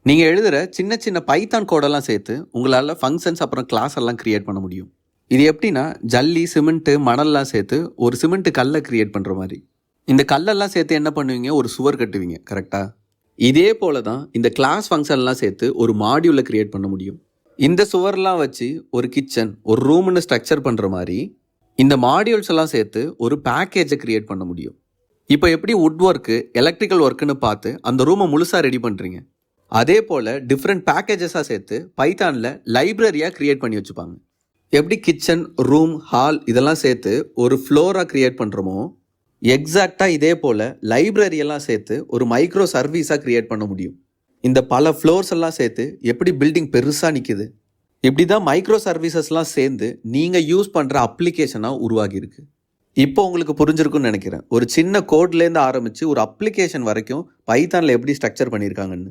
நீங்கள் எழுதுகிற சின்ன சின்ன பைத்தான் கோடெல்லாம் சேர்த்து உங்களால் ஃபங்க்ஷன்ஸ் அப்புறம் கிளாஸ் எல்லாம் க்ரியேட் பண்ண முடியும். இது எப்படின்னா ஜல்லி சிமெண்ட்டு மணல்லாம் சேர்த்து ஒரு சிமெண்ட்டு கல்லை க்ரியேட் பண்ணுற மாதிரி. இந்த கல்லெல்லாம் சேர்த்து என்ன பண்ணுவீங்க, ஒரு சுவர் கட்டுவீங்க, கரெக்டாக? இதே போல தான் இந்த கிளாஸ் ஃபங்க்ஷன்லாம் சேர்த்து ஒரு மாடியூலை க்ரியேட் பண்ண முடியும். இந்த சுவர்லாம் வச்சு ஒரு கிச்சன் ஒரு ரூம்னு ஸ்ட்ரக்சர் பண்ணுற மாதிரி இந்த மாடியூல்ஸ் எல்லாம் சேர்த்து ஒரு பேக்கேஜை க்ரியேட் பண்ண முடியும். இப்போ எப்படி வுட் ஒர்க்கு எலக்ட்ரிக்கல் ஒர்க்குன்னு பார்த்து அந்த ரூமை முழுசாக ரெடி பண்ணுறீங்க, அதே போல் டிஃப்ரெண்ட் பேக்கேஜஸாக சேர்த்து பைத்தானில் லைப்ரரியாக க்ரியேட் பண்ணி வச்சுப்பாங்க. எப்படி கிச்சன் ரூம் ஹால் இதெல்லாம் சேர்த்து ஒரு ஃப்ளோராக க்ரியேட் பண்ணுறோமோ, எக்ஸாக்டாக இதே போல் லைப்ரரியெல்லாம் சேர்த்து ஒரு மைக்ரோ சர்வீஸாக க்ரியேட் பண்ண முடியும். இந்த பல ஃப்ளோர்ஸ் எல்லாம் சேர்த்து எப்படி பில்டிங் பெருசாக நிற்குது, இப்படி தான் மைக்ரோ சர்வீசஸ்லாம் சேர்ந்து நீங்கள் யூஸ் பண்ணுற அப்ளிகேஷனாக உருவாகியிருக்கு. இப்போ உங்களுக்கு புரிஞ்சிருக்குன்னு நினைக்கிறேன், ஒரு சின்ன கோட்லேருந்து ஆரம்பித்து ஒரு அப்ளிகேஷன் வரைக்கும் பைத்தானில் எப்படி ஸ்ட்ரக்சர் பண்ணியிருக்காங்கன்னு.